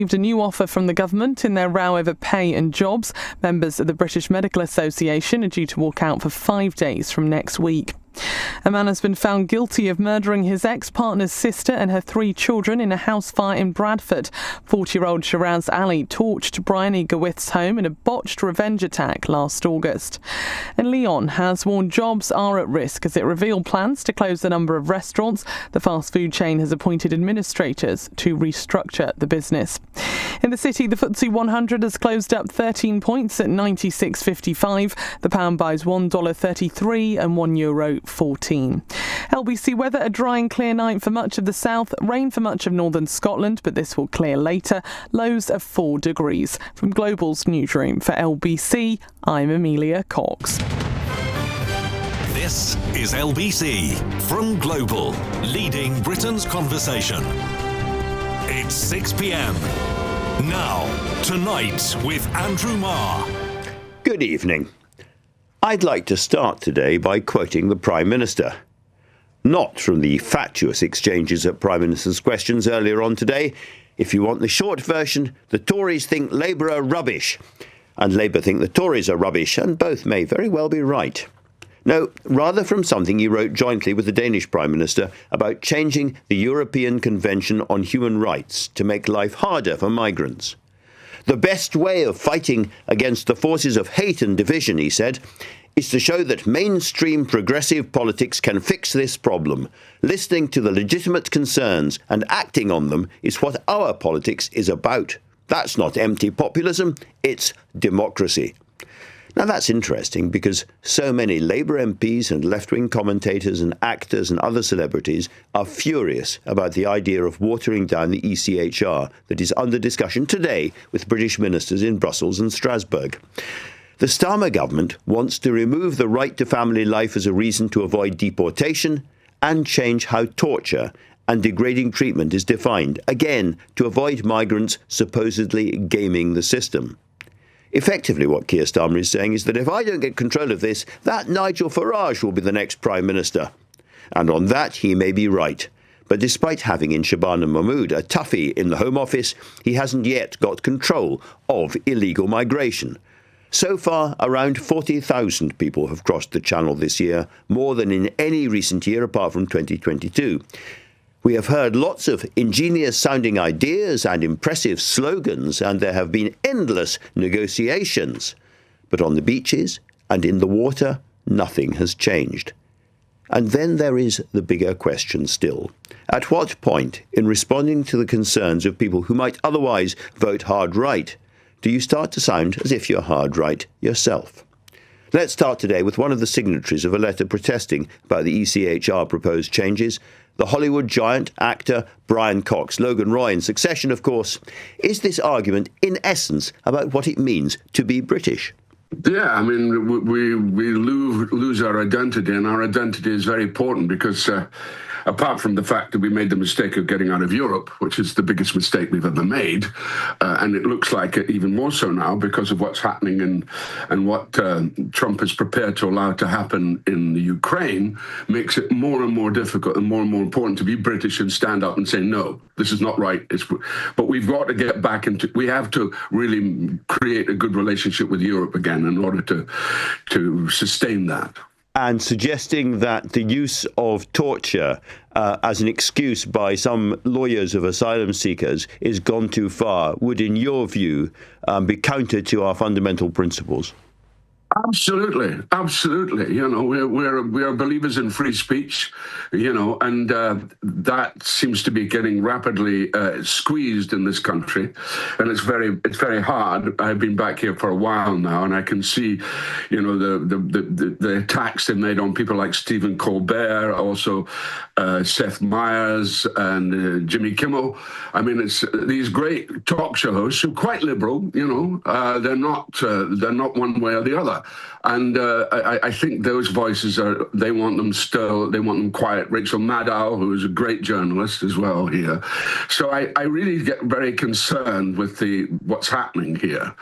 A new offer from the government in their row over pay and jobs. Members of the British Medical Association are due to walk out for 5 days from next week. A man has been found guilty of murdering his ex-partner's sister and her 3 children in a house fire in Bradford. 40-year-old Shiraz Ali torched Bryony Gawith's home in a botched revenge attack last August. And Lyon has warned jobs are at risk as it revealed plans to close a number of restaurants. The fast food chain has appointed administrators to restructure the business. In the city, the FTSE 100 has closed up 13 points at 96.55. The pound buys $1.33 and €1.14. LBC weather, a dry and clear night for much of the south, rain for much of northern Scotland, but this will clear later. Lows of 4 degrees. From Global's newsroom for LBC, I'm Amelia Cox. This is LBC from Global, leading Britain's conversation. It's 6 p.m. Now, Tonight with Andrew Marr. Good evening. I'd like to start today by quoting the Prime Minister. Not from the fatuous exchanges at Prime Minister's Questions earlier on today. If you want the short version, the Tories think Labour are rubbish, and Labour think the Tories are rubbish, and both may very well be right. No, rather from something he wrote jointly with the Danish Prime Minister about changing the European Convention on Human Rights to make life harder for migrants. The best way of fighting against the forces of hate and division, he said, is to show that mainstream progressive politics can fix this problem. Listening to the legitimate concerns and acting on them is what our politics is about. That's not empty populism, it's democracy. Now that's interesting because so many Labour MPs and left-wing commentators and actors and other celebrities are furious about the idea of watering down the ECHR that is under discussion today with British ministers in Brussels and Strasbourg. The Starmer government wants to remove the right to family life as a reason to avoid deportation and change how torture and degrading treatment is defined, again, to avoid migrants supposedly gaming the system. Effectively, what Keir Starmer is saying is that if I don't get control of this, that Nigel Farage will be the next Prime Minister. And on that, he may be right. But despite having in Shabana Mahmood a toughie in the Home Office, he hasn't yet got control of illegal migration. So far, around 40,000 people have crossed the Channel this year, more than in any recent year apart from 2022. We have heard lots of ingenious-sounding ideas and impressive slogans, and there have been endless negotiations. But on the beaches and in the water, nothing has changed. And then there is the bigger question still. At what point, in responding to the concerns of people who might otherwise vote hard right, do you start to sound as if you're hard right yourself? Let's start today with one of the signatories of a letter protesting about the ECHR proposed changes, the Hollywood giant actor Brian Cox. Logan Roy in Succession, of course. Is this argument, in essence, about what it means to be British? Yeah, I mean, we lose our identity, and our identity is very important because apart from the fact that we made the mistake of getting out of Europe, which is the biggest mistake we've ever made, and it looks like it even more so now because of what's happening and what Trump is prepared to allow to happen in the Ukraine, makes it more and more difficult and more important to be British and stand up and say, no, this is not right. But we've got to get back into, we have to really create a good relationship with Europe again in order to sustain that. And suggesting that the use of torture as an excuse by some lawyers of asylum seekers is gone too far would, in your view, be counter to our fundamental principles? Absolutely. You know, we are believers in free speech, you know, and that seems to be getting rapidly squeezed in this country, and it's very hard. I've been back here for a while now, and I can see, you know, the attacks they made on people like Stephen Colbert, also Seth Meyers and Jimmy Kimmel. I mean, it's these great talk show hosts who are quite liberal, you know, they're not one way or the other. And I think those voices they want them quiet. Rachel Maddow, who is a great journalist as well here. So I really get very concerned with what's happening here,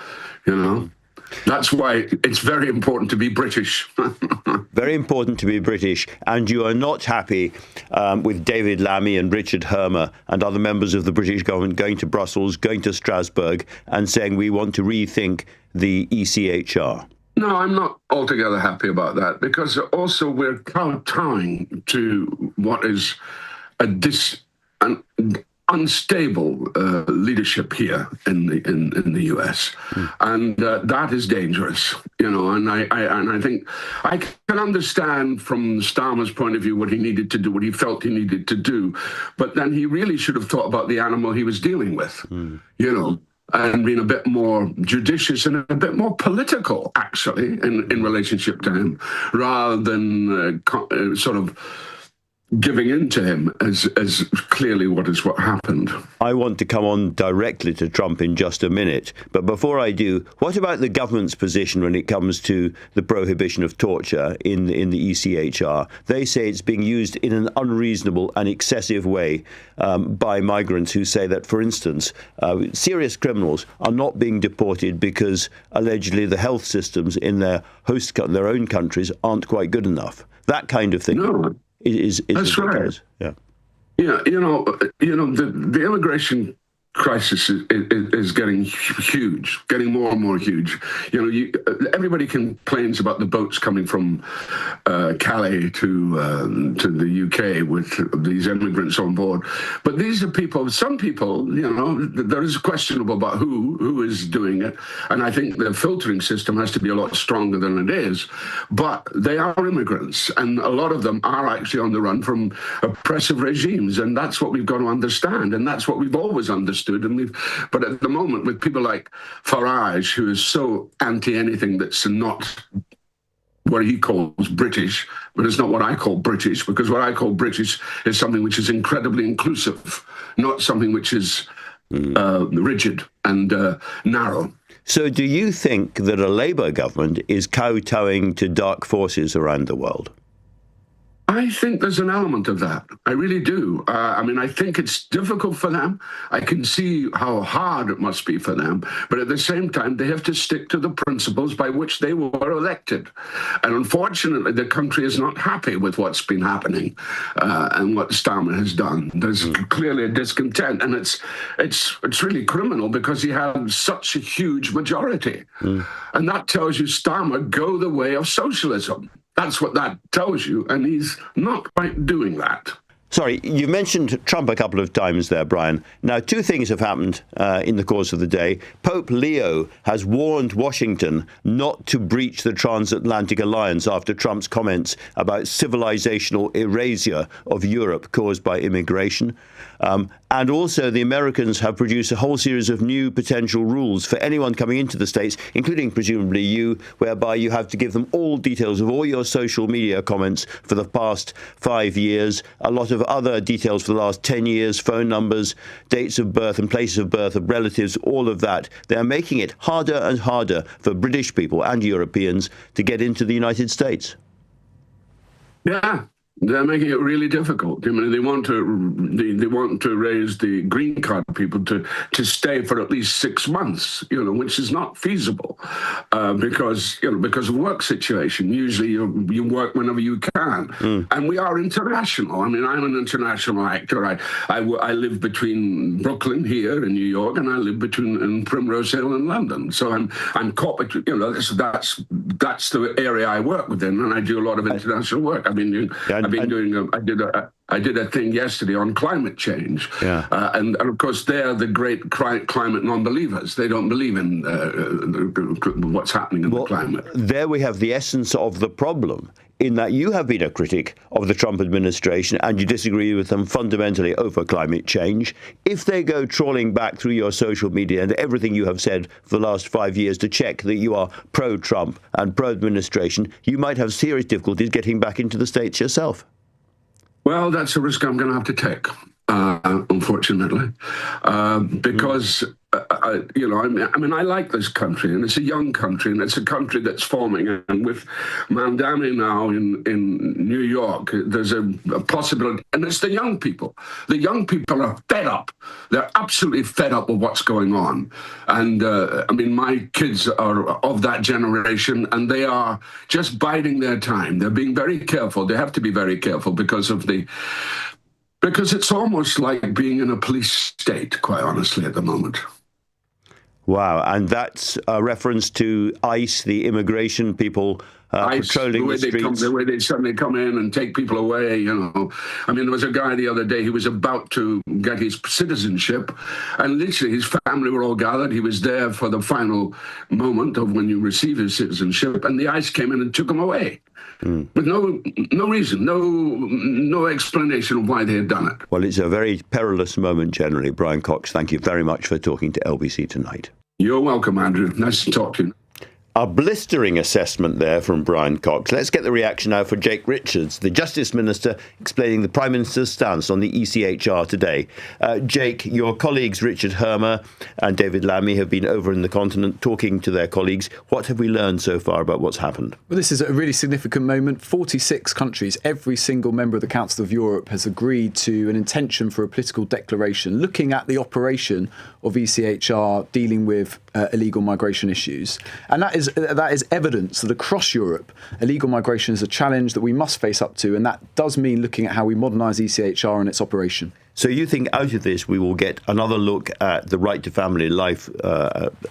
you know. That's why it's very important to be British. Very important to be British. And you are not happy with David Lammy and Richard Hermer and other members of the British government going to Brussels, going to Strasbourg and saying we want to rethink the ECHR. No, I'm not altogether happy about that, because also we're kowtowing to what is an unstable leadership here in the US, and that is dangerous, you know. And I think I can understand from Starmer's point of view what he needed to do, what he felt he needed to do, but then he really should have thought about the animal he was dealing with, you know, and been a bit more judicious and a bit more political, actually, in relationship to him, rather than sort of giving in to him as clearly what happened. I want to come on directly to Trump in just a minute, but before I do, what about the government's position when it comes to the prohibition of torture in the ECHR? They say it's being used in an unreasonable and excessive way by migrants who say that, for instance, serious criminals are not being deported because allegedly the health systems in their own countries aren't quite good enough. That kind of thing. No. That's right. Yeah. Yeah, you know, the immigration crisis is getting huge, getting more and more huge. You know, everybody complains about the boats coming from Calais to the UK with these immigrants on board, but these are people. Some people, you know, there is questionable about who is doing it, and I think the filtering system has to be a lot stronger than it is. But they are immigrants, and a lot of them are actually on the run from oppressive regimes, and that's what we've got to understand, and that's what we've always understood. But at the moment, with people like Farage, who is so anti anything that's not what he calls British, but it's not what I call British, because what I call British is something which is incredibly inclusive, not something which is rigid and narrow. So do you think that a Labour government is kowtowing to dark forces around the world? I think there's an element of that. I really do. I mean, I think it's difficult for them. I can see how hard it must be for them. But at the same time, they have to stick to the principles by which they were elected. And unfortunately, the country is not happy with what's been happening and what Starmer has done. There's clearly a discontent. And it's really criminal because he had such a huge majority. And that tells you, Starmer, go the way of socialism. That's what that tells you, and he's not quite doing that. Sorry, you mentioned Trump a couple of times there, Brian. Now, two things have happened in the course of the day. Pope Leo has warned Washington not to breach the transatlantic alliance after Trump's comments about civilizational erasure of Europe caused by immigration. And also, the Americans have produced a whole series of new potential rules for anyone coming into the States, including presumably you, whereby you have to give them all details of all your social media comments for the past 5 years, a lot of other details for the last 10 years, phone numbers, dates of birth and places of birth of relatives, all of that. They are making it harder and harder for British people and Europeans to get into the United States. Yeah. They're making it really difficult. I mean, they want to raise the green card people to stay for at least 6 months, you know, which is not feasible because of work situation. Usually you work whenever you can, and we are international. I mean, I'm an international actor. I live between Brooklyn here in New York, and I live between Primrose Hill in London. So I'm caught, you know, that's the area I work within, and I do a lot of international work. I did a thing yesterday on climate change, and of course they're the great climate non-believers. They don't believe in what's happening in the climate. There we have the essence of the problem, in that you have been a critic of the Trump administration and you disagree with them fundamentally over climate change. If they go trawling back through your social media and everything you have said for the last 5 years to check that you are pro-Trump and pro-administration, you might have serious difficulties getting back into the States yourself. Well, that's a risk I'm going to have to take, unfortunately, because I mean, I like this country, and it's a young country, and it's a country that's forming. And with Mandami now in New York, there's a possibility, and it's the young people. The young people are fed up. They're absolutely fed up with what's going on. And I mean, my kids are of that generation, and they are just biding their time. They're being very careful. They have to be very careful because it's almost like being in a police state, quite honestly, at the moment. Wow, and that's a reference to ICE, the immigration people patrolling the streets. The way they suddenly come in and take people away, I mean, there was a guy the other day, he was about to get his citizenship, and literally his family were all gathered. He was there for the final moment of when you receive his citizenship, and the ICE came in and took him away. With no reason, no explanation of why they had done it. Well, it's a very perilous moment generally. Brian Cox, thank you very much for talking to LBC tonight. You're welcome, Andrew. Nice to talk to you. A blistering assessment there from Brian Cox. Let's get the reaction now for Jake Richards, the Justice Minister, explaining the Prime Minister's stance on the ECHR today. Jake, your colleagues Richard Hermer and David Lammy have been over in the continent talking to their colleagues. What have we learned so far about what's happened? Well, this is a really significant moment. 46 countries, every single member of the Council of Europe has agreed to an intention for a political declaration looking at the operation of ECHR dealing with illegal migration issues. And that is evidence that across Europe, illegal migration is a challenge that we must face up to, and that does mean looking at how we modernise ECHR and its operation. So you think out of this we will get another look at the right to family life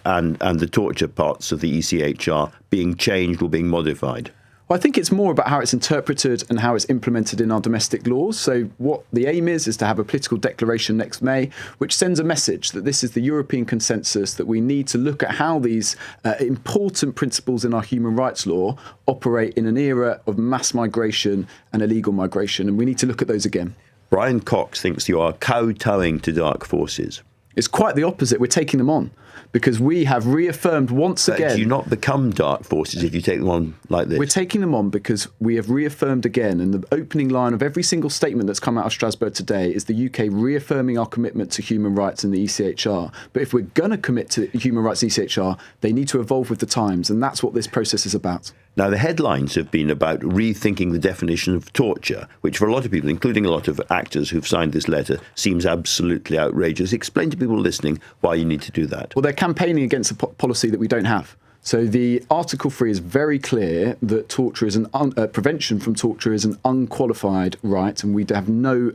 and the torture parts of the ECHR being changed or being modified? Well, I think it's more about how it's interpreted and how it's implemented in our domestic laws. So what the aim is to have a political declaration next May, which sends a message that this is the European consensus, that we need to look at how these important principles in our human rights law operate in an era of mass migration and illegal migration. And we need to look at those again. Brian Cox thinks you are kowtowing to dark forces. It's quite the opposite. We're taking them on because we have reaffirmed once again. Do you not become dark forces if you take them on like this? We're taking them on because we have reaffirmed again, and the opening line of every single statement that's come out of Strasbourg today is the UK reaffirming our commitment to human rights in the ECHR. But if we're going to commit to human rights in the ECHR, they need to evolve with the times, and that's what this process is about. Now, the headlines have been about rethinking the definition of torture, which for a lot of people, including a lot of actors who've signed this letter, seems absolutely outrageous. Explain to people listening why you need to do that. Well, they're campaigning against a policy that we don't have. So the Article 3 is very clear that torture is prevention from torture is an unqualified right, and we have no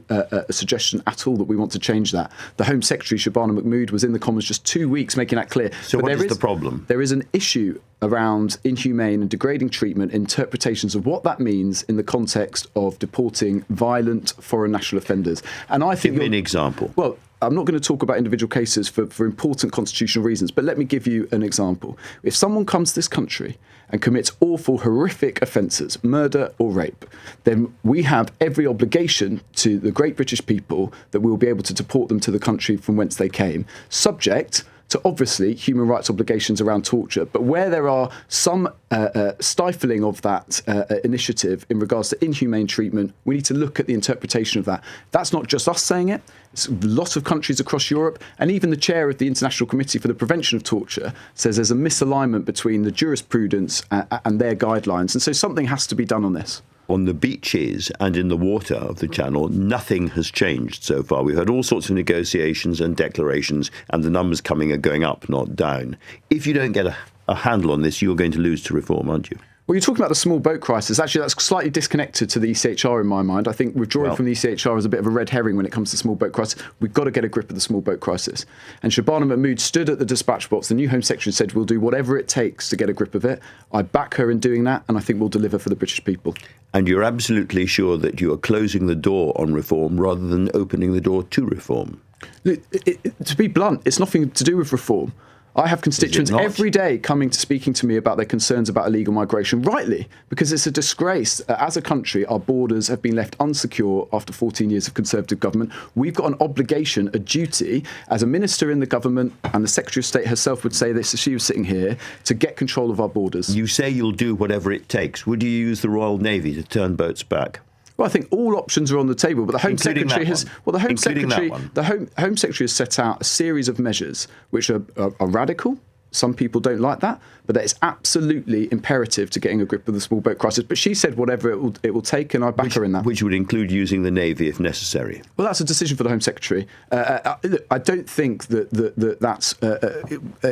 suggestion at all that we want to change that. The Home Secretary, Shabana Mahmood, was in the Commons just 2 weeks making that clear. So what is the problem? There is an issue around inhumane and degrading treatment, interpretations of what that means in the context of deporting violent foreign national offenders. And I think give me an example. Well, I'm not going to talk about individual cases for important constitutional reasons, but let me give you an example. If someone comes to this country and commits awful, horrific offences, murder or rape, then we have every obligation to the great British people that we will be able to deport them to the country from whence they came, subject to obviously human rights obligations around torture. But where there are some stifling of that initiative in regards to inhumane treatment, we need to look at the interpretation of that. That's not just us saying it. It's a lot of countries across Europe, and even the chair of the International Committee for the Prevention of Torture says there's a misalignment between the jurisprudence and their guidelines. And so something has to be done on this. On the beaches and in the water of the Channel, nothing has changed so far. We've had all sorts of negotiations and declarations, and the numbers coming are going up, not down. If you don't get a handle on this, you're going to lose to reform, aren't you? Well, you're talking about the small boat crisis. Actually, that's slightly disconnected to the ECHR in my mind. I think withdrawing from the ECHR is a bit of a red herring when it comes to small boat crisis. We've got to get a grip of the small boat crisis. And Shabana Mahmood stood at the dispatch box, the new Home Secretary, and said, we'll do whatever it takes to get a grip of it. I back her in doing that, and I think we'll deliver for the British people. And you're absolutely sure that you are closing the door on reform rather than opening the door to reform? Look, to be blunt, it's nothing to do with reform. I have constituents every day speaking to me about their concerns about illegal migration, rightly, because it's a disgrace. As a country, our borders have been left unsecure after 14 years of Conservative government. We've got an obligation, a duty, as a minister in the government, and the Secretary of State herself would say this if she was sitting here, to get control of our borders. You say you'll do whatever it takes. Would you use the Royal Navy to turn boats back? Well, I think all options are on the table, but the Home Including Secretary that has. one. Well, the Home Including that Secretary, one. the Home Secretary has set out a series of measures which are radical. Some people don't like that, but that is absolutely imperative to getting a grip of the small boat crisis. But she said whatever it will take, and I back her in that. Which would include using the Navy if necessary. Well, that's a decision for the Home Secretary. I don't think that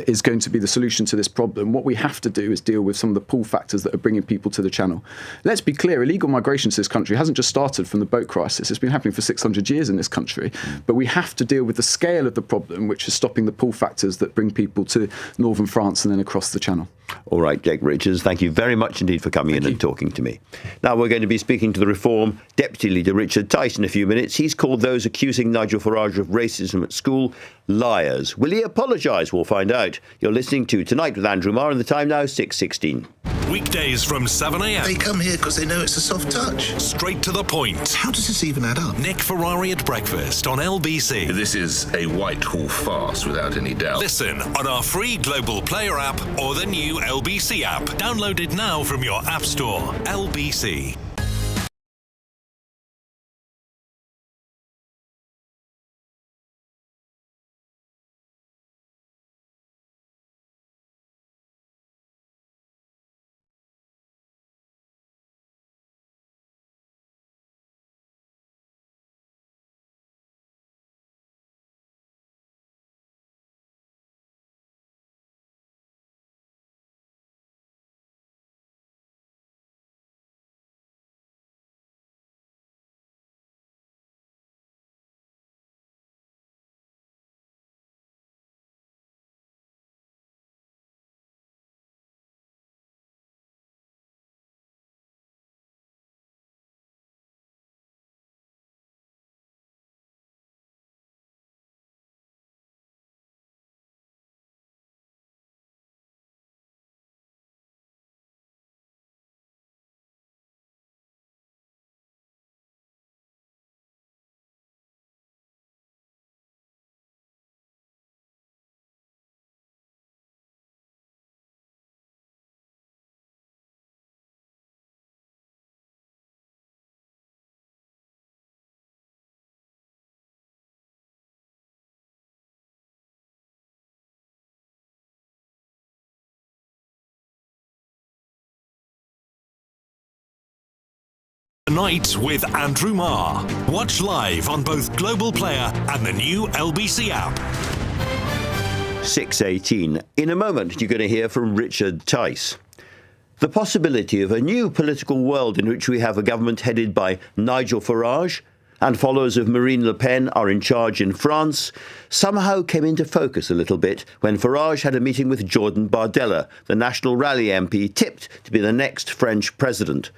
is going to be the solution to this problem. What we have to do is deal with some of the pull factors that are bringing people to the Channel. Let's be clear, illegal migration to this country hasn't just started from the boat crisis. It's been happening for 600 years in this country. But we have to deal with the scale of the problem, which is stopping the pull factors that bring people to northern France and then across the Channel. All right, Jake Richards, thank you very much indeed for coming in and talking to me. Now we're going to be speaking to the Reform Deputy Leader Richard Tice in a few minutes. He's called those accusing Nigel Farage of racism at school liars. Will he apologise? We'll find out. You're listening to Tonight with Andrew Marr, and the time now 6:16. Weekdays from 7 a.m. They come here because they know it's a soft touch. Straight to the point. How does this even add up? Nick Ferrari at breakfast on LBC. This is a Whitehall farce, without any doubt. Listen on our free Global Player app or the new LBC app. Download it now from your app store. LBC. Tonight with Andrew Marr. Watch live on both Global Player and the new LBC app. 6:18. In a moment, you're going to hear from Richard Tice. The possibility of a new political world in which we have a government headed by Nigel Farage and followers of Marine Le Pen are in charge in France somehow came into focus a little bit when Farage had a meeting with Jordan Bardella, the National Rally MP tipped to be the next French president.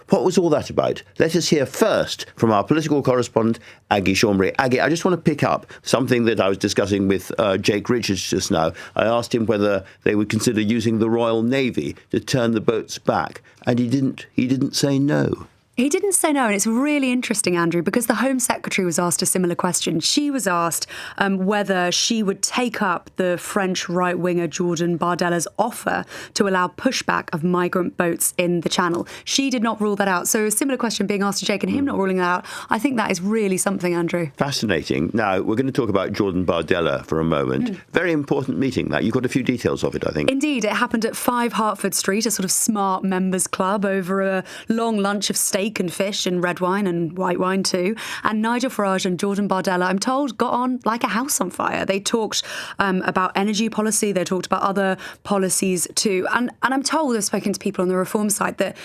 What was all that about? Let us hear first from our political correspondent, Aggie Chambre. Aggie, I just want to pick up something that I was discussing with Jake Richards just now. I asked him whether they would consider using the Royal Navy to turn the boats back, and he didn't say no. He didn't say no, and it's really interesting, Andrew, because the Home Secretary was asked a similar question. She was asked whether she would take up the French right-winger Jordan Bardella's offer to allow pushback of migrant boats in the Channel. She did not rule that out. So a similar question being asked to Jake and him not ruling that out, I think that is really something, Andrew. Fascinating. Now, we're going to talk about Jordan Bardella for a moment. Very important meeting, that. You've got a few details of it, I think. Indeed, it happened at 5 Hertford Street, a sort of smart members club, over a long lunch of steak and fish and red wine and white wine too. And Nigel Farage and Jordan Bardella, I'm told, got on like a house on fire. They talked about energy policy. They talked about other policies too. And I'm told, I've spoken to people on the Reform side, that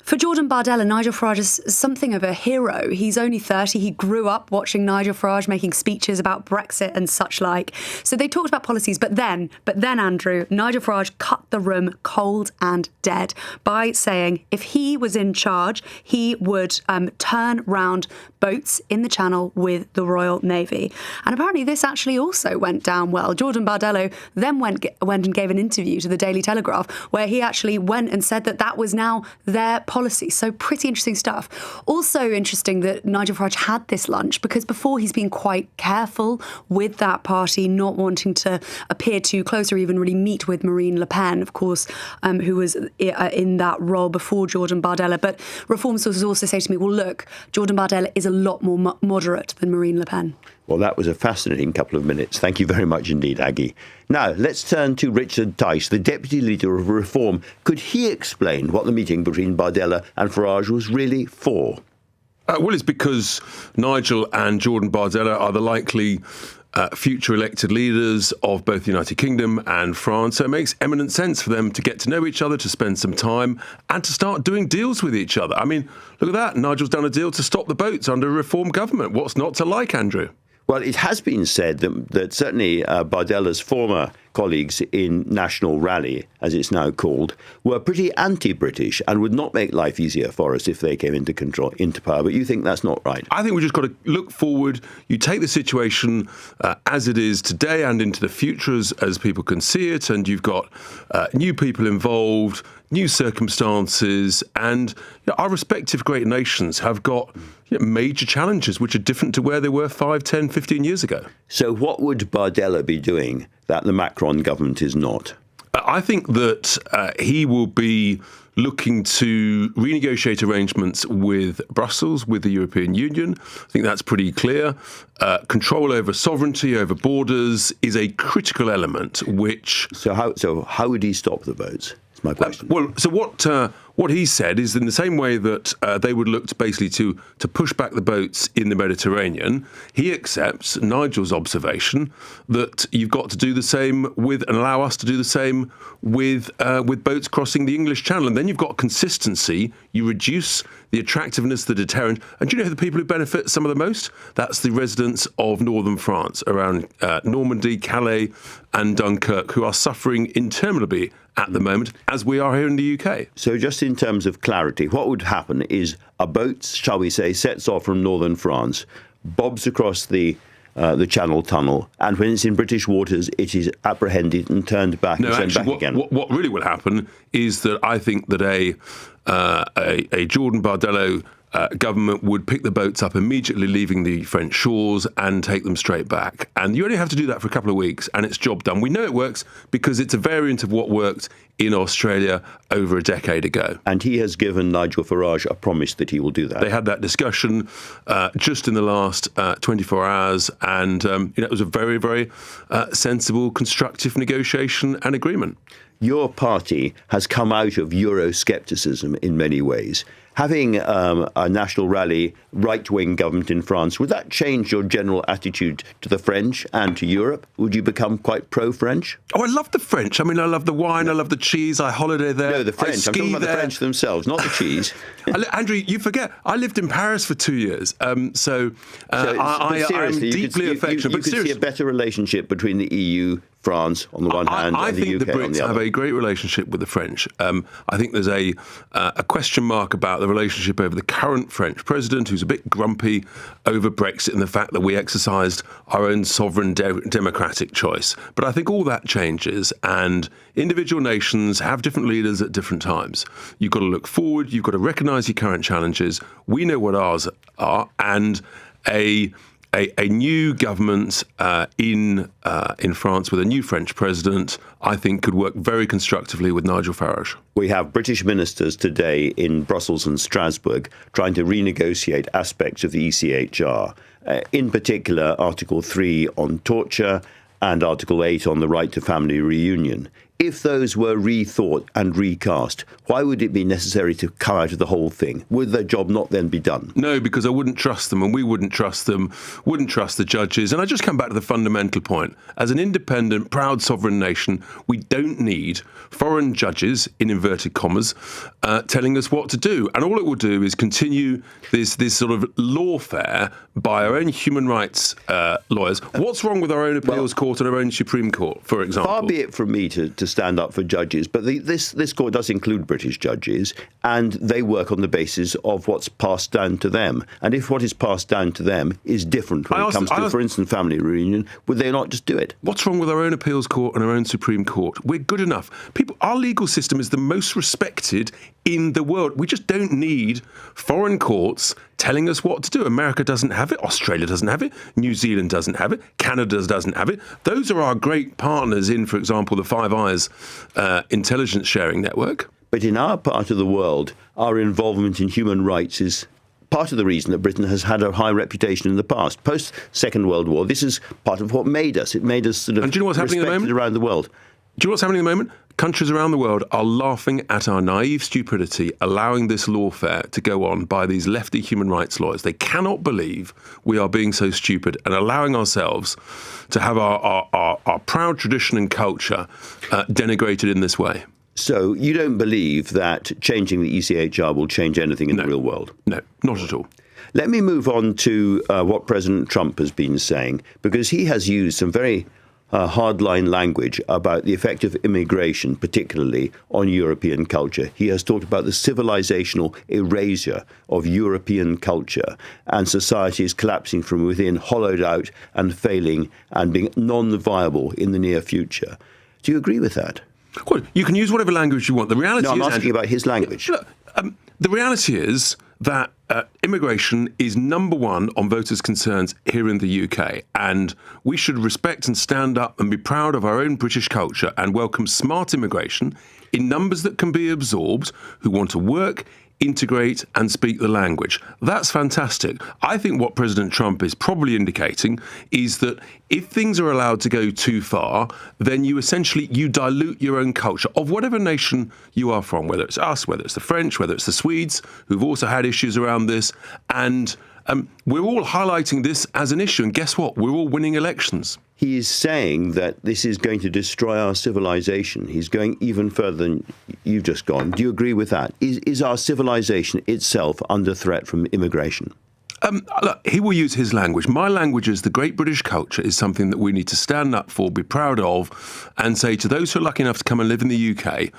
for Jordan Bardella, Nigel Farage is something of a hero. He's only 30. He grew up watching Nigel Farage making speeches about Brexit and such like. So they talked about policies. But then, Andrew, Nigel Farage cut the room cold and dead by saying if he was in charge, he would turn round boats in the Channel with the Royal Navy. And apparently this actually also went down well. Jordan Bardello then went and gave an interview to the Daily Telegraph where he actually went and said that was now their policy. So pretty interesting stuff. Also interesting that Nigel Farage had this lunch because before he's been quite careful with that party, not wanting to appear too close or even really meet with Marine Le Pen, of course, who was in that role before Jordan Bardella. But reform sources also say to me, well, look, Jordan Bardella is a lot more moderate than Marine Le Pen. Well, that was a fascinating couple of minutes. Thank you very much indeed, Aggie. Now, let's turn to Richard Tice, the Deputy Leader of Reform. Could he explain what the meeting between Bardella and Farage was really for? Well, it's because Nigel and Jordan Bardella are the likely future elected leaders of both the United Kingdom and France. So it makes eminent sense for them to get to know each other, to spend some time and to start doing deals with each other. I mean, look at that. Nigel's done a deal to stop the boats under a reform government. What's not to like, Andrew? Well, it has been said that certainly Bardella's former colleagues in National Rally, as it's now called, were pretty anti-British and would not make life easier for us if they came into power. But you think that's not right? I think we've just got to look forward. You take the situation as it is today and into the future as people can see it, and you've got new people involved, new circumstances, and our respective great nations have got major challenges which are different to where they were 5, 10, 15 years ago. So what would Bardella be doing that the Macron government is not? I think that he will be looking to renegotiate arrangements with Brussels, with the European Union. I think that's pretty clear. Control over sovereignty, over borders is a critical element which... So how would he stop the votes? Is my question. What he said is in the same way that they would look to basically to push back the boats in the Mediterranean, he accepts Nigel's observation that you've got to do the same with and allow us to do the same with boats crossing the English Channel. And then you've got consistency. You reduce the attractiveness, the deterrent. And do you know who the people who benefit some of the most? That's the residents of northern France around Normandy, Calais and Dunkirk, who are suffering interminably at the moment, as we are here in the UK. So just in terms of clarity, what would happen is a boat, shall we say, sets off from northern France, bobs across the Channel Tunnel, and when it's in British waters, it is apprehended and turned back and sent back again. What really will happen is that I think that a Jordan Bardello government would pick the boats up immediately leaving the French shores and take them straight back. And you only have to do that for a couple of weeks and it's job done. We know it works because it's a variant of what worked in Australia over a decade ago. And he has given Nigel Farage a promise that he will do that. They had that discussion just in the last 24 hours and it was a very, very sensible, constructive negotiation and agreement. Your party has come out of Euroscepticism in many ways. Having a National Rally right-wing government in France, would that change your general attitude to the French and to Europe? Would you become quite pro-French? Oh, I love the French. I mean, I love the wine, I love the cheese, I holiday there. No, the French. I'm talking about the French themselves, not the cheese. Andrew, you forget, I lived in Paris for 2 years, I'm deeply affectionate. You could see a better relationship between the EU, France on the one hand, and the UK on the other. I think the Brits have a great relationship with the French. I think there's a question mark about the relationship over the current French president, who's a bit grumpy over Brexit and the fact that we exercised our own sovereign democratic choice. But I think all that changes, and individual nations have different leaders at different times. You've got to look forward. You've got to recognise your current challenges. We know what ours are, and a new government in France with a new French president, I think, could work very constructively with Nigel Farage. We have British ministers today in Brussels and Strasbourg trying to renegotiate aspects of the ECHR, in particular Article 3 on torture and Article 8 on the right to family reunion. If those were rethought and recast, why would it be necessary to come out of the whole thing? Would their job not then be done? No, because I wouldn't trust them, and we wouldn't trust them, wouldn't trust the judges. And I just come back to the fundamental point. As an independent, proud sovereign nation, we don't need foreign judges, in inverted commas, telling us what to do. And all it will do is continue this sort of lawfare by our own human rights lawyers. What's wrong with our own appeals court and our own Supreme Court, for example? Far be it from me to stand up for judges, but this court does include British judges, and they work on the basis of what's passed down to them. And if what is passed down to them is different when it comes to, for instance, family reunion, would they not just do it? What's wrong with our own appeals court and our own Supreme Court? We're good enough. Our legal system is the most respected in the world. We just don't need foreign courts telling us what to do. America doesn't have it. Australia doesn't have it. New Zealand doesn't have it. Canada doesn't have it. Those are our great partners in, for example, the Five Eyes intelligence sharing network. But in our part of the world, our involvement in human rights is part of the reason that Britain has had a high reputation in the past. Post-Second World War, this is part of what made us. It made us sort of respected around the world. Do you know what's happening at the moment? Countries around the world are laughing at our naive stupidity, allowing this lawfare to go on by these lefty human rights lawyers. They cannot believe we are being so stupid and allowing ourselves to have our proud tradition and culture denigrated in this way. So you don't believe that changing the ECHR will change anything in the real world? No, not at all. Let me move on to what President Trump has been saying, because he has used some very hardline language about the effect of immigration, particularly on European culture. He has talked about the civilizational erasure of European culture and societies collapsing from within, hollowed out and failing and being non-viable in the near future. Do you agree with that? Well, you can use whatever language you want. The reality I'm is, asking about his language. Look, the reality is that immigration is number one on voters' concerns here in the UK, and we should respect and stand up and be proud of our own British culture and welcome smart immigration in numbers that can be absorbed, who want to work, integrate and speak the language. That's fantastic. I think what President Trump is probably indicating is that if things are allowed to go too far, then you dilute your own culture of whatever nation you are from, whether it's us, whether it's the French, whether it's the Swedes, who've also had issues around this. And we're all highlighting this as an issue. And guess what? We're all winning elections. He is saying that this is going to destroy our civilization. He's going even further than you've just gone. Do you agree with that? Is our civilization itself under threat from immigration? Look, he will use his language. My language is the great British culture is something that we need to stand up for, be proud of, and say to those who are lucky enough to come and live in the UK,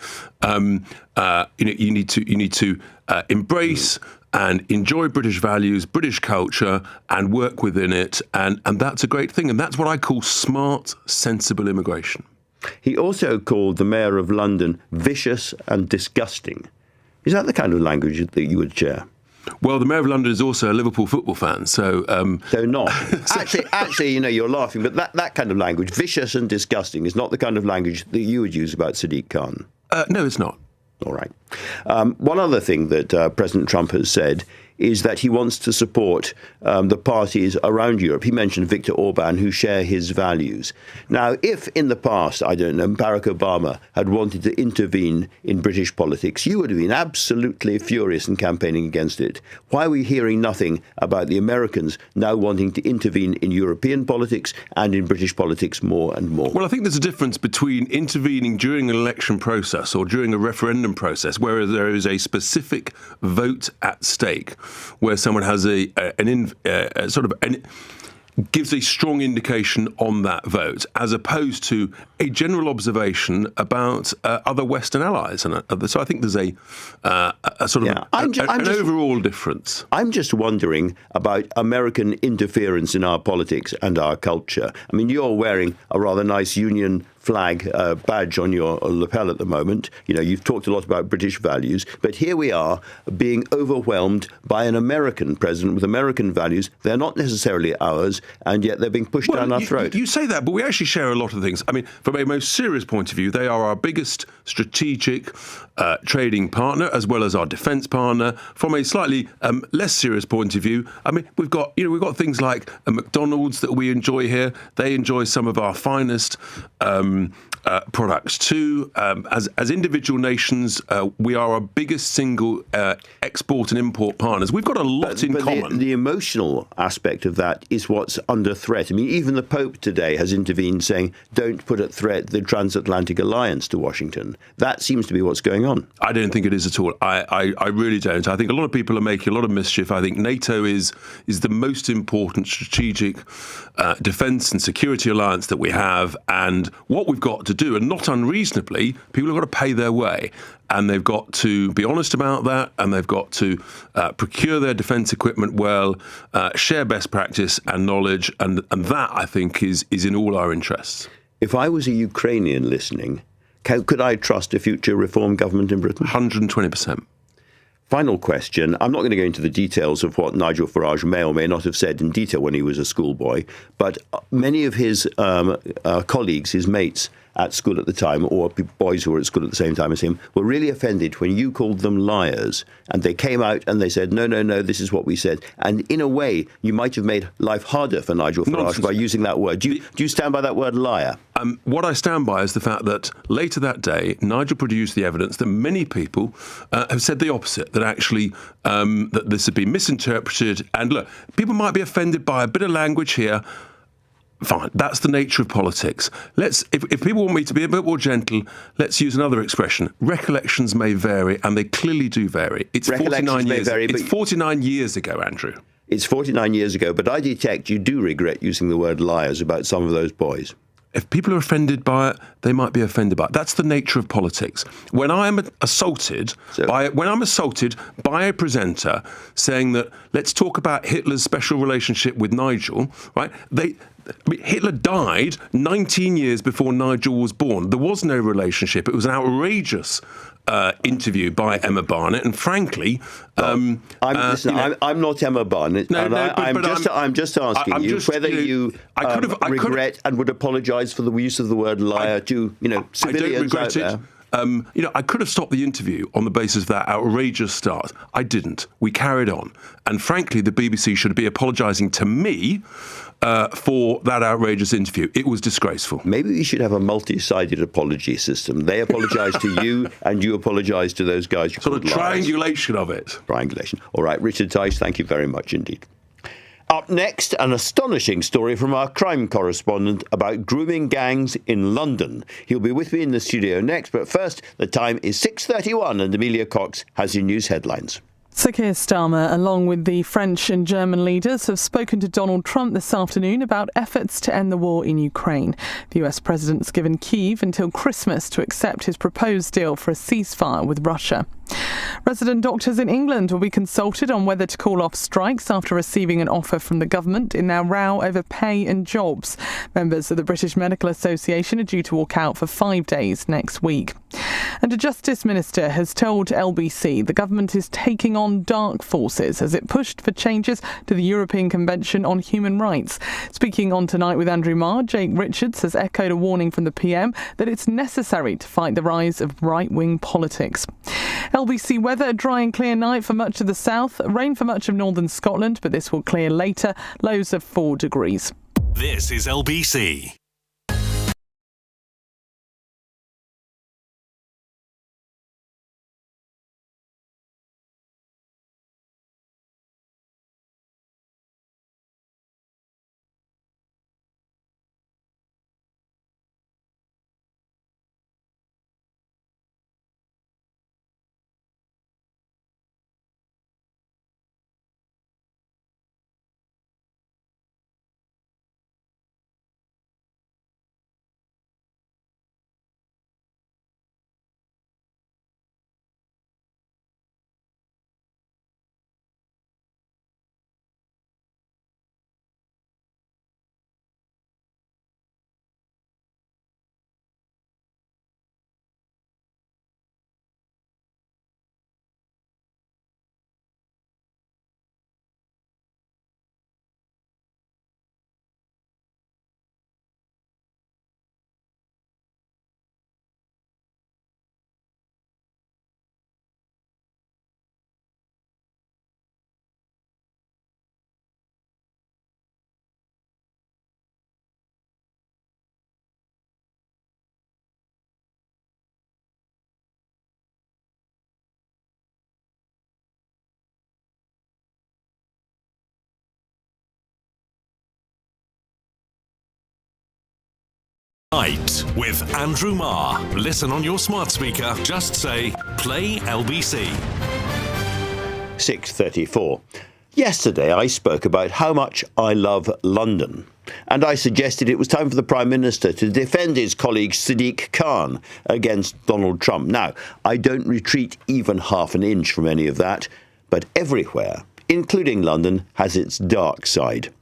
you need to embrace and enjoy British values, British culture, and work within it. And that's a great thing. And that's what I call smart, sensible immigration. He also called the Mayor of London vicious and disgusting. Is that the kind of language that you would share? Well, the Mayor of London is also a Liverpool football fan, so not. Actually, you're laughing, but that kind of language, vicious and disgusting, is not the kind of language that you would use about Sadiq Khan. No, it's not. All right. One other thing that President Trump has said is that he wants to support the parties around Europe. He mentioned Viktor Orban, who share his values. Now, if in the past, Barack Obama had wanted to intervene in British politics, you would have been absolutely furious and campaigning against it. Why are we hearing nothing about the Americans now wanting to intervene in European politics and in British politics more and more? Well, I think there's a difference between intervening during an election process or during a referendum process, where there is a specific vote at stake, where someone has gives a strong indication on that vote, as opposed to a general observation about other Western allies. And so I think there's an overall difference. I'm just wondering about American interference in our politics and our culture. I mean, you're wearing a rather nice Union flag badge on your lapel at the moment. You've talked a lot about British values, but here we are being overwhelmed by an American president with American values. They're not necessarily ours, and yet they're being pushed down our throat. You say that, but we actually share a lot of things. I mean, from a most serious point of view, they are our biggest strategic trading partner, as well as our defence partner. From a slightly less serious point of view, I mean, we've got things like McDonald's that we enjoy here. They enjoy some of our finest products too. As individual nations, we are our biggest single export and import partners. We've got a lot in common. The emotional aspect of that is what's under threat. I mean, even the Pope today has intervened, saying, don't put at threat the transatlantic alliance to Washington. That seems to be what's going on. I don't think it is at all. I really don't. I think a lot of people are making a lot of mischief. I think NATO is the most important strategic defence and security alliance that we have. And what what we've got to do, and not unreasonably, people have got to pay their way. And they've got to be honest about that, and they've got to procure their defence equipment well, share best practice and knowledge, and that, I think, is in all our interests. If I was a Ukrainian listening, could I trust a future reform government in Britain? 120%. Final question. I'm not going to go into the details of what Nigel Farage may or may not have said in detail when he was a schoolboy, but many of his colleagues, his mates at school at the time, or boys who were at school at the same time as him, were really offended when you called them liars. And they came out and they said, no, this is what we said. And in a way, you might have made life harder for Nigel Farage by using that word. Do you stand by that word, liar? What I stand by is the fact that later that day, Nigel produced the evidence that many people have said the opposite, that actually that this had been misinterpreted. And look, people might be offended by a bit of language here. Fine, that's the nature of politics. If people want me to be a bit more gentle, let's use another expression. Recollections may vary, and they clearly do vary. It's 49 years. It's 49 years ago, Andrew. It's 49 years ago, but I detect you do regret using the word liars about some of those boys. If people are offended by it, they might be offended by it. That's the nature of politics. When I'm assaulted by a presenter saying that let's talk about Hitler's special relationship with Nigel, right? Hitler died 19 years before Nigel was born. There was no relationship. It was an outrageous interview by Emma Barnett, and frankly, I'm not Emma Barnett, I'm just asking you whether you regret and would apologise for the use of the word liar to civilians out there. I could have stopped the interview on the basis of that outrageous start. I didn't. We carried on, and frankly, the BBC should be apologising to me for that outrageous interview. It was disgraceful. Maybe we should have a multi-sided apology system. They apologise to you, and you apologise to those guys. Sort of triangulation of it. Triangulation. All right, Richard Tice, thank you very much indeed. Up next, an astonishing story from our crime correspondent about grooming gangs in London. He'll be with me in the studio next, but first, the time is 6:31 and Amelia Cox has your news headlines. Sir Keir Starmer, along with the French and German leaders, have spoken to Donald Trump this afternoon about efforts to end the war in Ukraine. The US president's given Kyiv until Christmas to accept his proposed deal for a ceasefire with Russia. Resident doctors in England will be consulted on whether to call off strikes after receiving an offer from the government in their row over pay and jobs. Members of the British Medical Association are due to walk out for 5 days next week. And a Justice Minister has told LBC the government is taking on dark forces as it pushed for changes to the European Convention on Human Rights. Speaking on Tonight with Andrew Marr, Jake Richards has echoed a warning from the PM that it's necessary to fight the rise of right-wing politics. LBC weather, a dry and clear night for much of the south, rain for much of northern Scotland, but this will clear later, lows of 4 degrees. This is LBC. Night with Andrew Marr. Listen on your smart speaker. Just say, play LBC. 6:34. Yesterday I spoke about how much I love London. And I suggested it was time for the Prime Minister to defend his colleague Sadiq Khan against Donald Trump. Now, I don't retreat even half an inch from any of that, but everywhere, including London, has its dark side.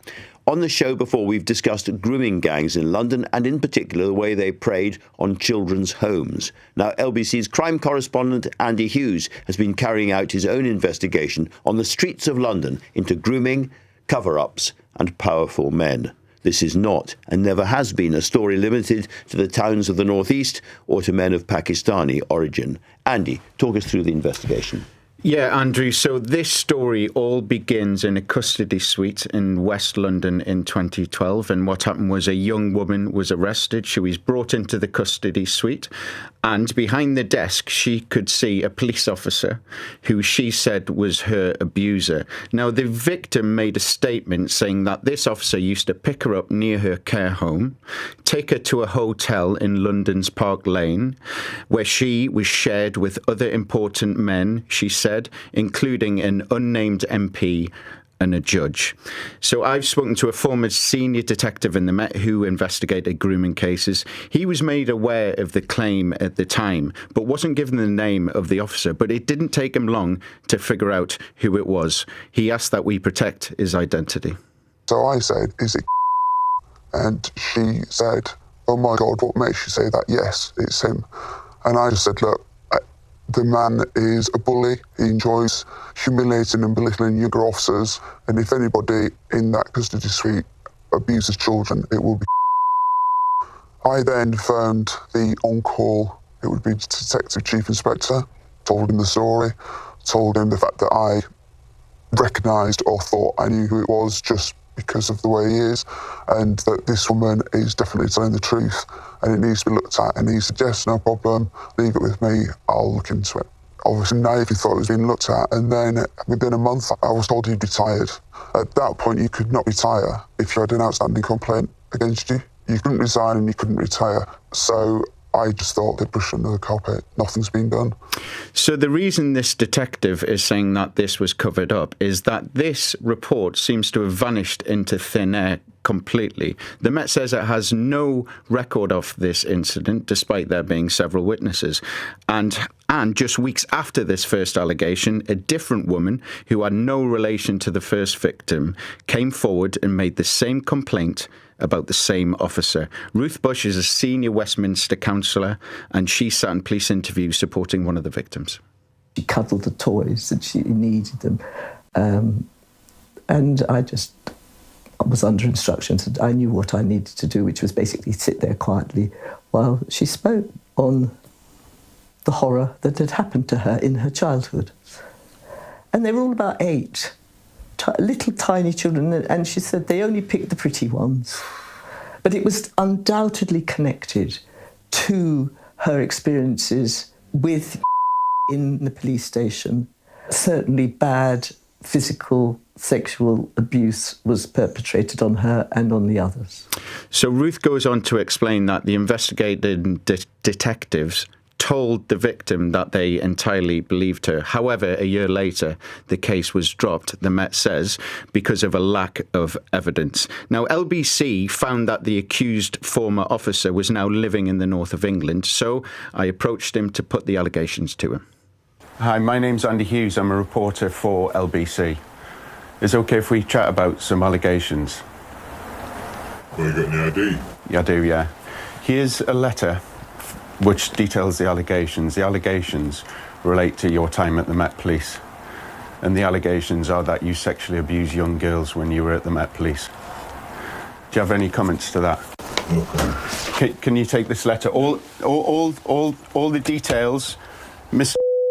On the show before, we've discussed grooming gangs in London and in particular the way they preyed on children's homes. Now, LBC's crime correspondent Andy Hughes has been carrying out his own investigation on the streets of London into grooming, cover-ups and powerful men. This is not and never has been a story limited to the towns of the northeast or to men of Pakistani origin. Andy, talk us through the investigation. Yeah, Andrew, so this story all begins in a custody suite in West London in 2012, and what happened was a young woman was arrested. She was brought into the custody suite, and behind the desk she could see a police officer who she said was her abuser. Now, the victim made a statement saying that this officer used to pick her up near her care home, take her to a hotel in London's Park Lane, where she was shared with other important men, she said, including an unnamed MP and a judge. So I've spoken to a former senior detective in the Met who investigated grooming cases. He was made aware of the claim at the time, but wasn't given the name of the officer. But it didn't take him long to figure out who it was. He asked that we protect his identity. So I said, is it? And she said, oh my God, what makes you say that? Yes, it's him. And I just said, look, the man is a bully. He enjoys humiliating and belittling younger officers. And if anybody in that custody suite abuses children, it will be. I then phoned the on-call, it would be Detective Chief Inspector, told him the story, told him the fact that I recognised or thought I knew who it was just because of the way he is, and that this woman is definitely telling the truth and it needs to be looked at. And he said, yes, no problem, leave it with me, I'll look into it. Obviously, naively thought it was being looked at, and then within a month I was told he'd retired. At that point, you could not retire if you had an outstanding complaint against you. You couldn't resign and you couldn't retire. So I just thought they'd push under the carpet. Nothing's been done. So the reason this detective is saying that this was covered up is that this report seems to have vanished into thin air completely. The Met says it has no record of this incident, despite there being several witnesses. And just weeks after this first allegation, a different woman who had no relation to the first victim came forward and made the same complaint about the same officer. Ruth Bush is a senior Westminster councillor, and she sat in police interviews supporting one of the victims. She cuddled the toys and she needed them. And I was under instructions. I knew what I needed to do, which was basically sit there quietly while she spoke on the horror that had happened to her in her childhood. And they were all about 8. Little tiny children, and she said they only picked the pretty ones. But it was undoubtedly connected to her experiences with in the police station. Certainly bad physical, sexual abuse was perpetrated on her and on the others. So Ruth goes on to explain that the investigating detectives told the victim that they entirely believed her. However, a year later, the case was dropped, the Met says, because of a lack of evidence. Now, LBC found that the accused former officer was now living in the north of England, so I approached him to put the allegations to him. Hi, my name's Andy Hughes. I'm a reporter for LBC. Is it okay if we chat about some allegations? Well, you got any ID? Yeah, I do, yeah. Here's a letter which details the allegations. The allegations relate to your time at the Met Police. And the allegations are that you sexually abused young girls when you were at the Met Police. Do you have any comments to that? Okay. Can you take this letter? All the details,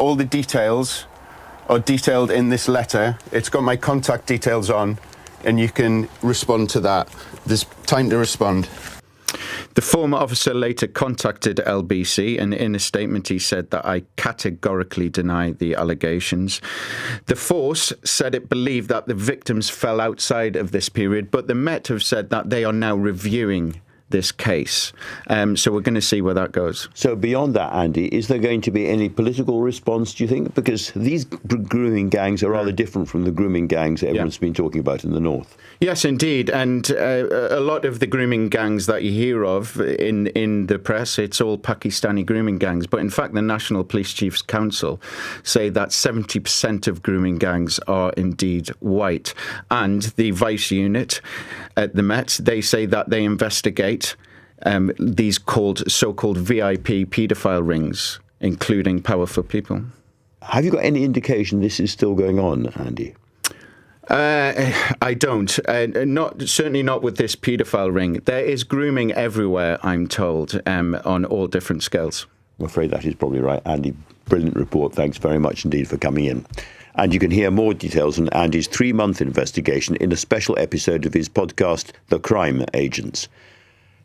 all the details are detailed in this letter. It's got my contact details on, and you can respond to that. There's time to respond. The former officer later contacted LBC, and in a statement he said that I categorically deny the allegations. The force said it believed that the victims fell outside of this period, but the Met have said that they are now reviewing this case. So we're going to see where that goes. So beyond that, Andy, is there going to be any political response, do you think? Because these grooming gangs are rather different from the grooming gangs that everyone's been talking about in the north. Yes, indeed. And a lot of the grooming gangs that you hear of in the press, it's all Pakistani grooming gangs. But in fact, the National Police Chiefs Council say that 70% of grooming gangs are indeed white. And the Vice Unit at the Met, they say that they investigate these so-called VIP paedophile rings, including powerful people. Have you got any indication this is still going on, Andy? I don't. Certainly not with this paedophile ring. There is grooming everywhere, I'm told, on all different scales. I'm afraid that is probably right. Andy, brilliant report. Thanks very much indeed for coming in. And you can hear more details on Andy's 3-month investigation in a special episode of his podcast, The Crime Agents.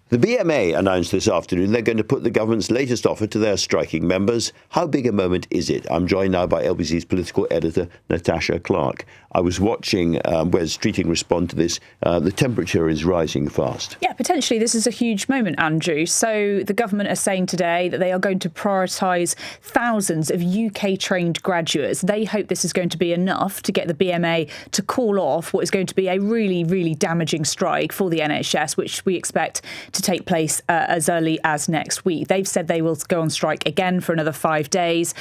The BMA announced this afternoon they're going to put the government's latest offer to their striking members. How big a moment is it? I'm joined now by LBC's political editor, Natasha Clark. I was watching Wes Streeting respond to this. The temperature is rising fast. Yeah, potentially this is a huge moment, Andrew. So the government are saying today that they are going to prioritise thousands of UK-trained graduates. They hope this is going to be enough to get the BMA to call off what is going to be a really, really damaging strike for the NHS, which we expect to take place as early as next week. They've said they will go on strike again for another 5 days.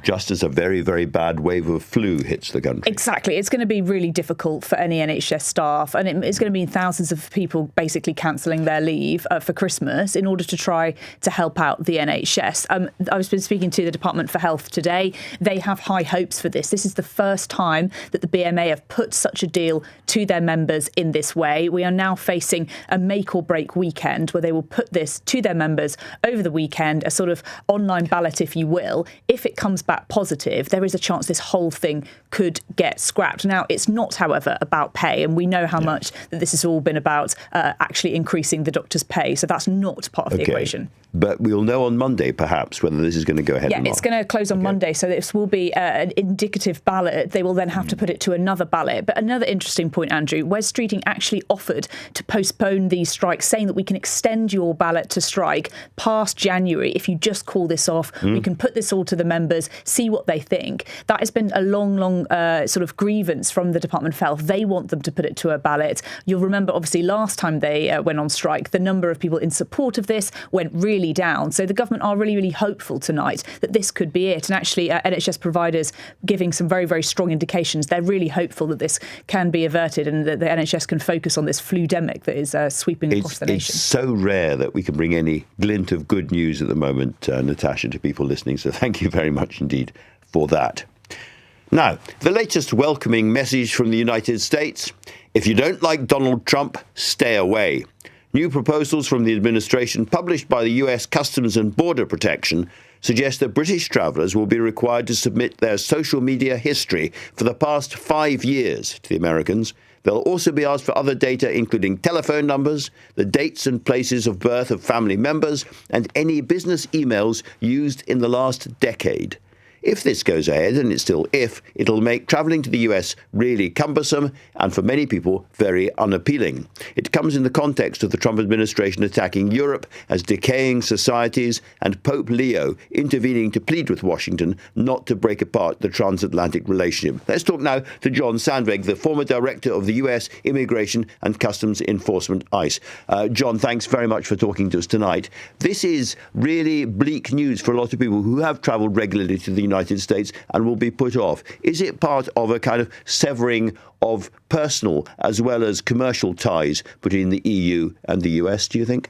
Just as a very, very bad wave of flu hits the country. Exactly. It's going to be really difficult for any NHS staff, and it's going to mean thousands of people basically cancelling their leave for Christmas in order to try to help out the NHS. I've been speaking to the Department for Health today. They have high hopes for this. This is the first time that the BMA have put such a deal to their members in this way. We are now facing a make or break weekend where they will put this to their members over the weekend, a sort of online ballot, if you will. If it comes back positive, there is a chance this whole thing could get scrapped. Now, it's not, however, about pay, and we know how much that this has all been about actually increasing the doctor's pay, so that's not part of the equation. But we'll know on Monday, perhaps, whether this is going to go ahead or not. Yeah, it's going to close on Monday, so this will be an indicative ballot. They will then have to put it to another ballot. But another interesting point, Andrew, Wes Streeting actually offered to postpone these strikes, saying that we can extend your ballot to strike past January. If you just call this off, we can put this all to the members, see what they think. That has been a long, long sort of grievance from the Department of Health. They want them to put it to a ballot. You'll remember, obviously, last time they went on strike, the number of people in support of this went really down. So the government are really, really hopeful tonight that this could be it. And actually, NHS providers giving some very, very strong indications. They're really hopeful that this can be averted and that the NHS can focus on this fludemic that is sweeping across the nation. It's so rare that we can bring any glint of good news at the moment, Natasha, to people listening. So thank you very much indeed for that. Now, the latest welcoming message from the United States. If you don't like Donald Trump, stay away. New proposals from the administration published by the US Customs and Border Protection suggest that British travellers will be required to submit their social media history for the past 5 years to the Americans. They'll also be asked for other data, including telephone numbers, the dates and places of birth of family members, and any business emails used in the last decade. If this goes ahead, and it's still if, it'll make travelling to the US really cumbersome and for many people very unappealing. It comes in the context of the Trump administration attacking Europe as decaying societies and Pope Leo intervening to plead with Washington not to break apart the transatlantic relationship. Let's talk now to John Sandvig, the former director of the US Immigration and Customs Enforcement, ICE. John, thanks very much for talking to us tonight. This is really bleak news for a lot of people who have travelled regularly to the United States and will be put off. Is it part of a kind of severing of personal as well as commercial ties between the EU and the US, do you think?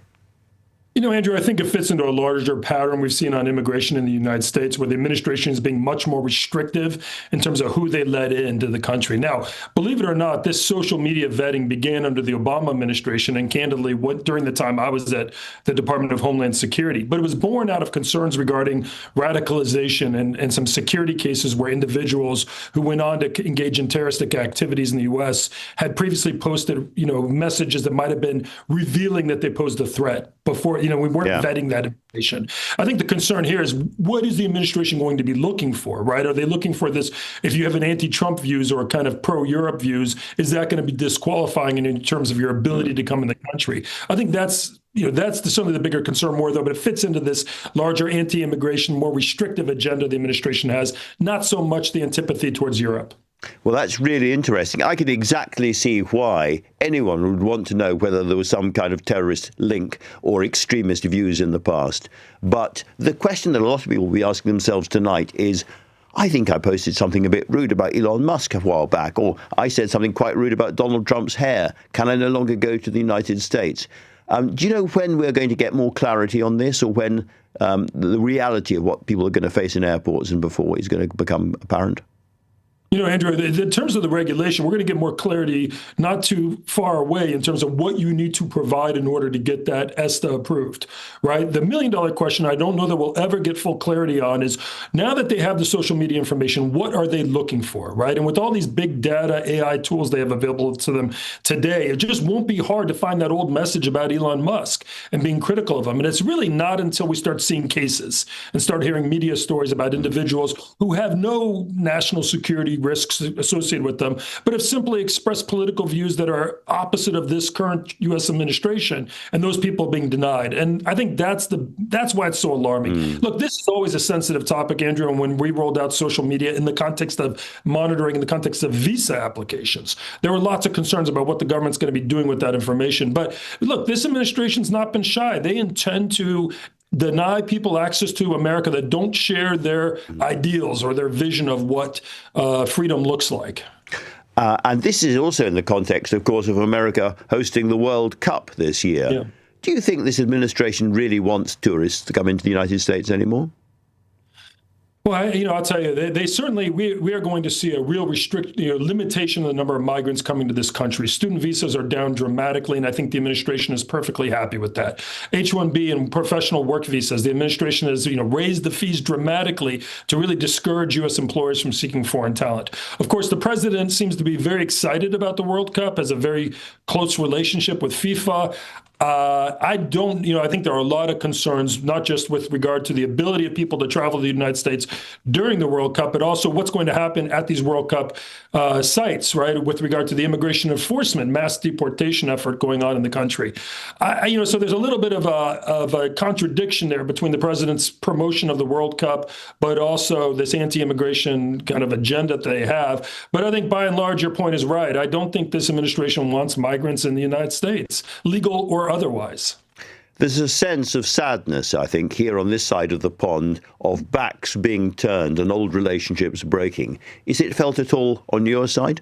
You know, Andrew, I think it fits into a larger pattern we've seen on immigration in the United States, where the administration is being much more restrictive in terms of who they let into the country. Now, believe it or not, this social media vetting began under the Obama administration and candidly during the time I was at the Department of Homeland Security. But it was born out of concerns regarding radicalization and some security cases where individuals who went on to engage in terroristic activities in the U.S. had previously posted, messages that might have been revealing that they posed a threat before. We weren't vetting that information. I think the concern here is, what is the administration going to be looking for, right? Are they looking for this? If you have an anti-Trump views or kind of pro-Europe views, is that going to be disqualifying in terms of your ability to come in the country? I think that's that's certainly the bigger concern more, though, but it fits into this larger anti-immigration, more restrictive agenda the administration has, not so much the antipathy towards Europe. Well, that's really interesting. I can exactly see why anyone would want to know whether there was some kind of terrorist link or extremist views in the past. But the question that a lot of people will be asking themselves tonight is, I think I posted something a bit rude about Elon Musk a while back, or I said something quite rude about Donald Trump's hair. Can I no longer go to the United States? Do you know when we're going to get more clarity on this, or when the reality of what people are going to face in airports and before is going to become apparent? Andrew, in terms of the regulation, we're going to get more clarity not too far away in terms of what you need to provide in order to get that ESTA approved, right? The million-dollar question I don't know that we'll ever get full clarity on is, now that they have the social media information, what are they looking for, right? And with all these big data AI tools they have available to them today, it just won't be hard to find that old message about Elon Musk and being critical of him. And it's really not until we start seeing cases and start hearing media stories about individuals who have no national security risks associated with them, but have simply expressed political views that are opposite of this current U.S. administration, and those people being denied. And I think that's why it's so alarming. Look, this is always a sensitive topic, Andrew, and when we rolled out social media in the context of monitoring, in the context of visa applications, there were lots of concerns about what the government's going to be doing with that information. But look, this administration's not been shy. They intend to deny people access to America that don't share their ideals or their vision of what freedom looks like. And this is also in the context, of course, of America hosting the World Cup this year. Yeah. Do you think this administration really wants tourists to come into the United States anymore? Well, I'll tell you, they certainly, we are going to see a real limitation of the number of migrants coming to this country. Student visas are down dramatically, and I think the administration is perfectly happy with that. H-1B and professional work visas, the administration has, raised the fees dramatically to really discourage U.S. employers from seeking foreign talent. Of course, the president seems to be very excited about the World Cup, has a very close relationship with FIFA. I think there are a lot of concerns, not just with regard to the ability of people to travel to the United States during the World Cup, but also what's going to happen at these World Cup sites, right, with regard to the immigration enforcement, mass deportation effort going on in the country. So there's a little bit of a contradiction there between the president's promotion of the World Cup, but also this anti-immigration kind of agenda that they have. But I think by and large, your point is right. I don't think this administration wants migrants in the United States, legal or otherwise. There's a sense of sadness, I think, here on this side of the pond, of backs being turned and old relationships breaking. Is it felt at all on your side?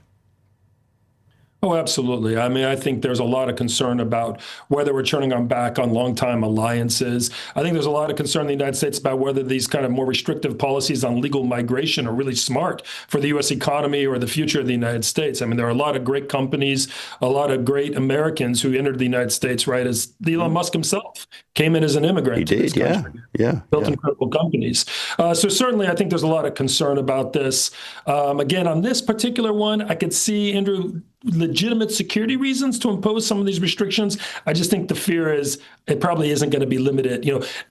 Oh, absolutely. I mean, I think there's a lot of concern about whether we're turning our back on longtime alliances. I think there's a lot of concern in the United States about whether these kind of more restrictive policies on legal migration are really smart for the U.S. economy or the future of the United States. I mean, there are a lot of great companies, a lot of great Americans who entered the United States, right, as Elon Musk himself came in as an immigrant. He did, Built incredible companies. So certainly, I think there's a lot of concern about this. Again, on this particular one, I could see, Andrew, legitimate security reasons to impose some of these restrictions. I just think the fear is it probably isn't going to be limited.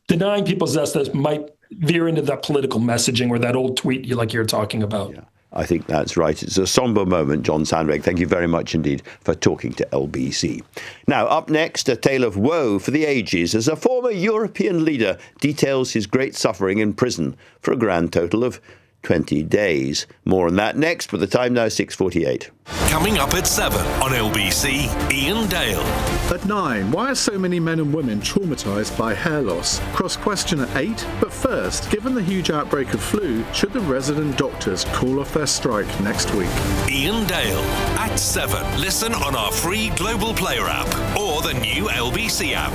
Denying people's access might veer into that political messaging or that old tweet you're talking about. Yeah, I think that's right. It's a somber moment, John Sandbeck. Thank you very much indeed for talking to LBC. Now, up next, a tale of woe for the ages as a former European leader details his great suffering in prison for a grand total of 20 days. More on that next, with the time now 6:48. Coming up at 7 on LBC, Ian Dale. At 9, why are so many men and women traumatised by hair loss? Cross question at 8. But first, given the huge outbreak of flu, should the resident doctors call off their strike next week? Ian Dale at 7. Listen on our free Global Player app or the new LBC app.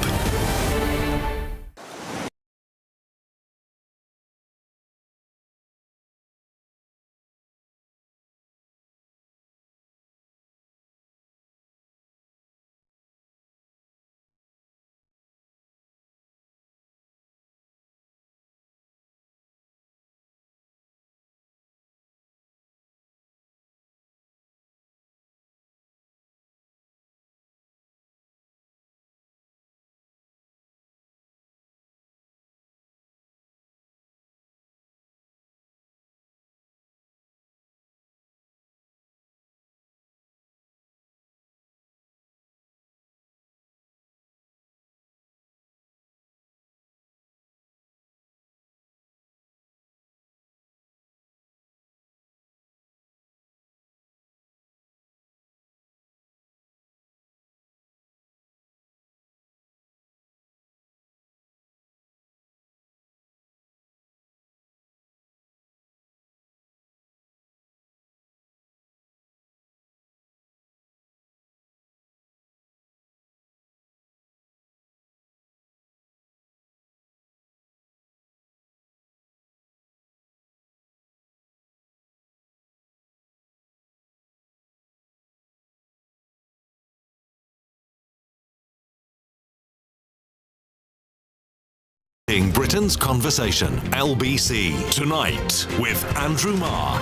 In Britain's Conversation, LBC, tonight with Andrew Marr.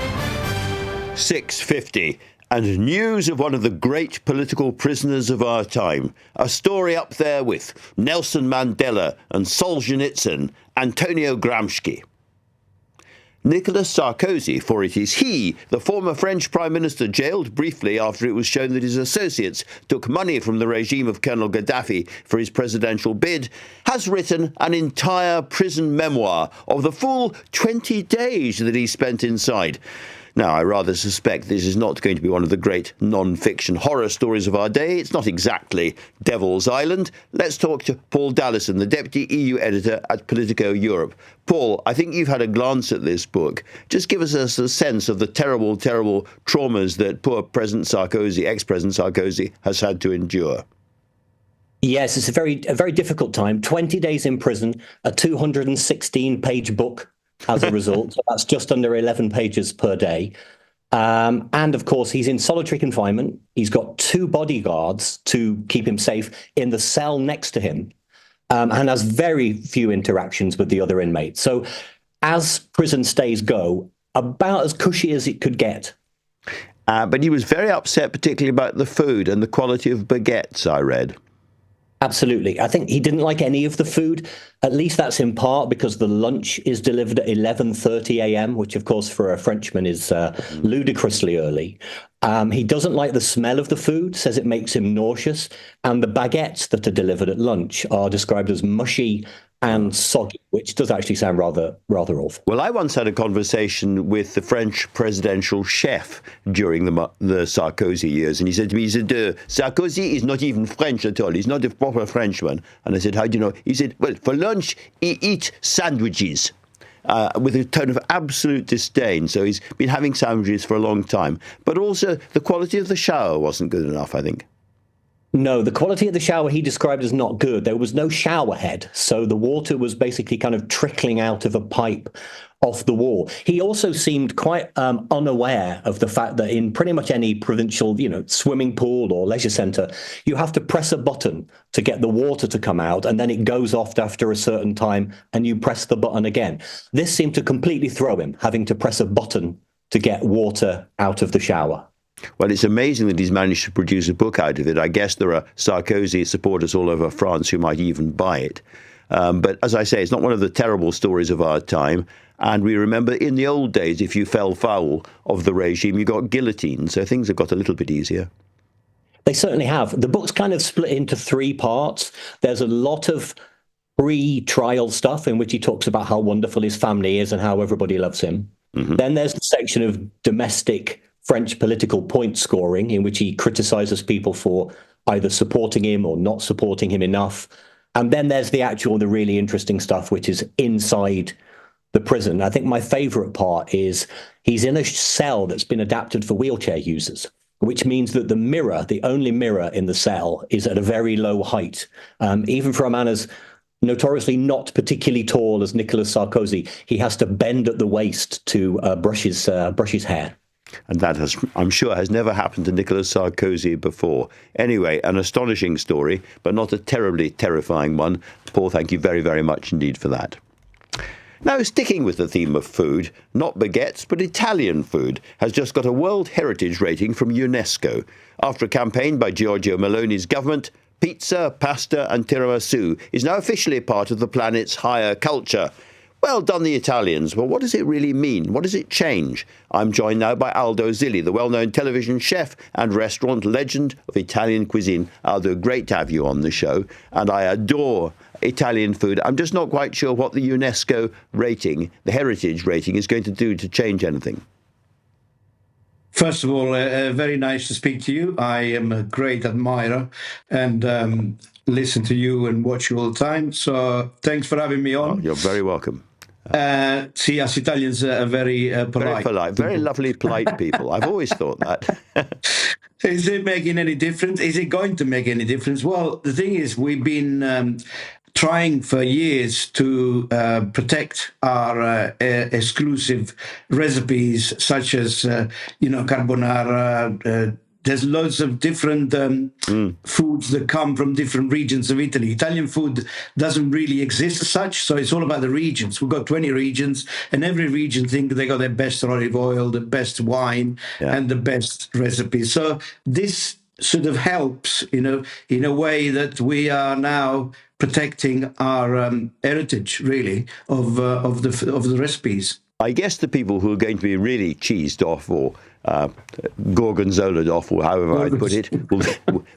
6:50. And news of one of the great political prisoners of our time. A story up there with Nelson Mandela and Solzhenitsyn, Antonio Gramsci. Nicolas Sarkozy, for it is he, the former French Prime Minister, jailed briefly after it was shown that his associates took money from the regime of Colonel Gaddafi for his presidential bid, has written an entire prison memoir of the full 20 days that he spent inside. Now, I rather suspect this is not going to be one of the great non-fiction horror stories of our day. It's not exactly Devil's Island. Let's talk to Paul Dallison, the Deputy EU Editor at Politico Europe. Paul, I think you've had a glance at this book. Just give us a sense of the terrible, terrible traumas that poor President Sarkozy, ex-President Sarkozy, has had to endure. Yes, it's a very difficult time. 20 days in prison, a 216-page book. As a result, so that's just under 11 pages per day. And of course, he's in solitary confinement. He's got 2 bodyguards to keep him safe in the cell next to him, and has very few interactions with the other inmates. So as prison stays go, about as cushy as it could get. But he was very upset, particularly about the food and the quality of baguettes, I read. Absolutely. I think he didn't like any of the food. At least that's in part because the lunch is delivered at 11:30 a.m., which, of course, for a Frenchman is ludicrously early. He doesn't like the smell of the food, says it makes him nauseous. And the baguettes that are delivered at lunch are described as mushy and soggy, which does actually sound rather awful. Well, I once had a conversation with the French presidential chef during the Sarkozy years, and he said to me, Sarkozy is not even French at all. He's not a proper Frenchman. And I said, how do you know? He said, well, for lunch, he eats sandwiches. With a tone of absolute disdain. So he's been having sandwiches for a long time. But also, the quality of the shower wasn't good enough, I think. No, the quality of the shower he described as not good. There was no shower head, so the water was basically kind of trickling out of a pipe off the wall. He also seemed quite unaware of the fact that in pretty much any provincial, swimming pool or leisure centre, you have to press a button to get the water to come out, and then it goes off after a certain time, and you press the button again. This seemed to completely throw him, having to press a button to get water out of the shower. Well, it's amazing that he's managed to produce a book out of it. I guess there are Sarkozy supporters all over France who might even buy it. But as I say, it's not one of the terrible stories of our time. And we remember in the old days, if you fell foul of the regime, you got guillotined. So things have got a little bit easier. They certainly have. The book's kind of split into 3 parts. There's a lot of pre-trial stuff in which he talks about how wonderful his family is and how everybody loves him. Mm-hmm. Then there's the section of domestic French political point scoring, in which he criticizes people for either supporting him or not supporting him enough. And then there's the really interesting stuff, which is inside the prison. I think my favorite part is he's in a cell that's been adapted for wheelchair users, which means that the mirror, the only mirror in the cell, is at a very low height. Even for a man as notoriously not particularly tall as Nicolas Sarkozy, he has to bend at the waist to brush his hair. And that has, I'm sure, has never happened to Nicolas Sarkozy before. Anyway, an astonishing story, but not a terribly terrifying one. Paul, thank you very, very much indeed for that. Now, sticking with the theme of food, not baguettes, but Italian food has just got a World Heritage rating from UNESCO. After a campaign by Giorgio Meloni's government, pizza, pasta and tiramisu is now officially part of the planet's higher culture. Well done, the Italians. Well, what does it really mean? What does it change? I'm joined now by Aldo Zilli, the well-known television chef and restaurant legend of Italian cuisine. Aldo, great to have you on the show. And I adore Italian food. I'm just not quite sure what the UNESCO rating, the heritage rating, is going to do to change anything. First of all, very nice to speak to you. I am a great admirer and listen to you and watch you all the time. So thanks for having me on. Oh, you're very welcome. See, us Italians are very polite. Very polite, very lovely, polite people. I've always thought that. Is it making any difference? Is it going to make any difference? Well, the thing is, we've been trying for years to protect our exclusive recipes, such as, carbonara, There's loads of different foods that come from different regions of Italy. Italian food doesn't really exist as such, so it's all about the regions. We've got 20 regions, and every region think they got their best olive oil, the best wine, and the best recipes. So this sort of helps, in a way that we are now protecting our heritage, really, of the recipes. I guess the people who are going to be really cheesed off or gorgonzola'd off, or however I'd put it,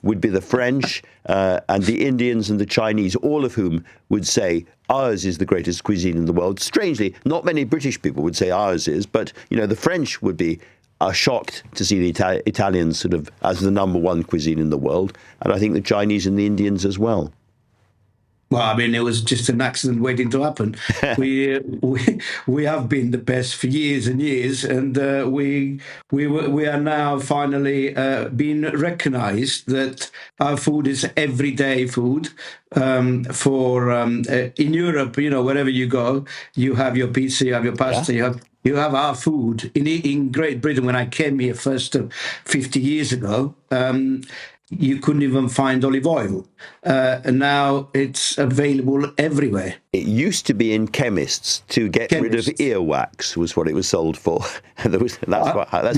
would be the French and the Indians and the Chinese, all of whom would say ours is the greatest cuisine in the world. Strangely, not many British people would say ours is, but, the French would be shocked to see the Italians sort of as the number one cuisine in the world, and I think the Chinese and the Indians as well. Well, I mean, it was just an accident waiting to happen. we have been the best for years and years, and we are now finally being recognised that our food is everyday food. In Europe, wherever you go, you have your pizza, you have your pasta, you have our food. In Great Britain, when I came here first 50 years ago, you couldn't even find olive oil. And now it's available everywhere. It used to be in chemists to get rid of earwax, was what it was sold for. That's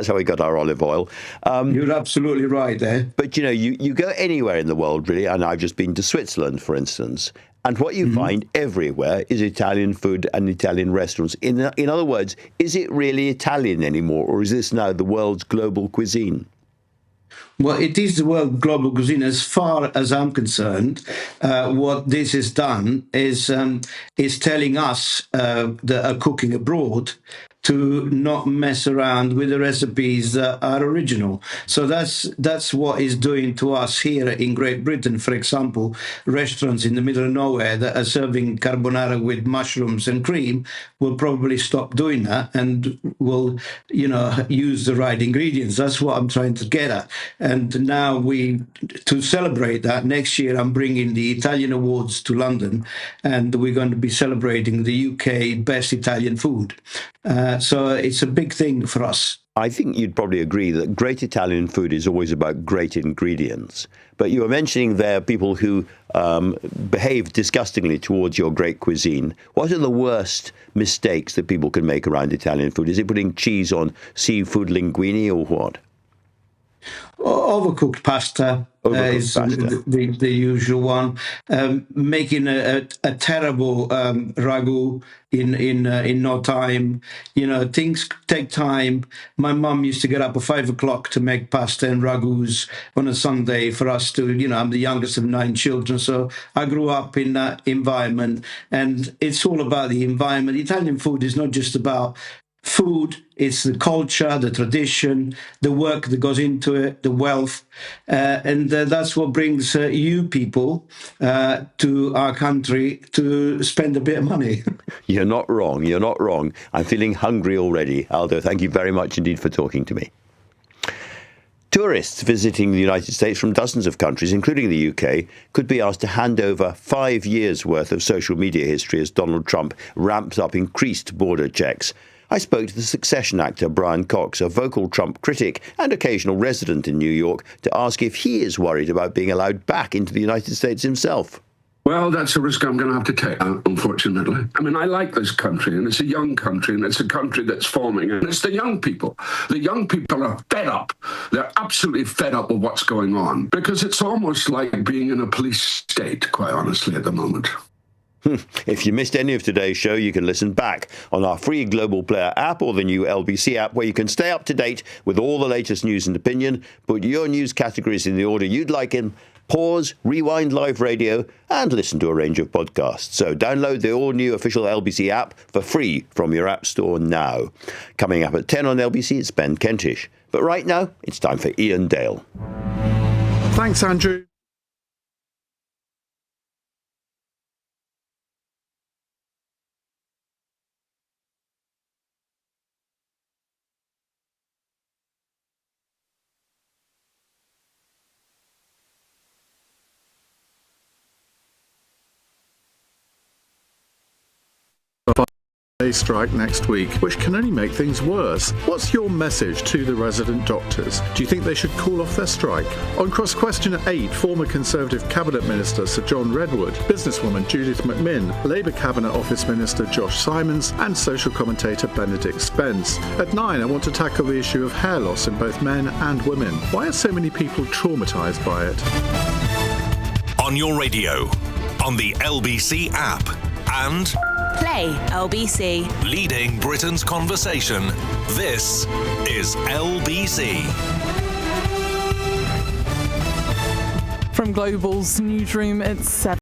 how we got our olive oil. You're absolutely right there. But, you go anywhere in the world, really, and I've just been to Switzerland, for instance, and what you find everywhere is Italian food and Italian restaurants. In other words, is it really Italian anymore, or is this now the world's global cuisine? Well, it is the world global cuisine. As far as I'm concerned, what this has done is telling us that are cooking abroad to not mess around with the recipes that are original. So that's what it's doing to us here in Great Britain. For example, restaurants in the middle of nowhere that are serving carbonara with mushrooms and cream will probably stop doing that and will, use the right ingredients. That's what I'm trying to get at. And now to celebrate that, next year I'm bringing the Italian Awards to London, and we're going to be celebrating the UK best Italian food. So it's a big thing for us. I think you'd probably agree that great Italian food is always about great ingredients. But you were mentioning there people who behave disgustingly towards your great cuisine. What are the worst mistakes that people can make around Italian food? Is it putting cheese on seafood linguine or what? Overcooked pasta is the usual one. Making a terrible ragu in no time. Things take time. My mum used to get up at 5 o'clock to make pasta and ragus on a Sunday for us to, I'm the youngest of 9 children, so I grew up in that environment, and it's all about the environment. Italian food is not just about food, it's the culture, the tradition, the work that goes into it, the wealth, and that's what brings you people to our country to spend a bit of money. You're not wrong. You're not wrong. I'm feeling hungry already. Aldo, thank you very much indeed for talking to me. Tourists visiting the United States from dozens of countries, including the UK, could be asked to hand over 5 years' worth of social media history as Donald Trump ramps up increased border checks. I spoke to the Succession actor Brian Cox, a vocal Trump critic and occasional resident in New York, to ask if he is worried about being allowed back into the United States himself. Well, that's a risk I'm going to have to take, unfortunately. I mean, I like this country, and it's a young country, and it's a country that's forming, and it's the young people. The young people are fed up. They're absolutely fed up with what's going on, because it's almost like being in a police state, quite honestly, at the moment. If you missed any of today's show, you can listen back on our free Global Player app or the new LBC app, where you can stay up to date with all the latest news and opinion, put your news categories in the order you'd like in, pause, rewind live radio, and listen to a range of podcasts. So download the all-new official LBC app for free from your app store now. Coming up at 10 on LBC, it's Ben Kentish. But right now, it's time for Ian Dale. Thanks, Andrew. 5-day strike next week, which can only make things worse. What's your message to the resident doctors? Do you think they should call off their strike? On Cross Question 8, former Conservative Cabinet Minister Sir John Redwood, businesswoman Judith McMinn, Labour Cabinet Office Minister Josh Simons, and social commentator Benedict Spence. At 9, I want to tackle the issue of hair loss in both men and women. Why are so many people traumatised by it? On your radio, on the LBC app, and Play LBC. Leading Britain's conversation. This is LBC. From Global's newsroom, it's 7.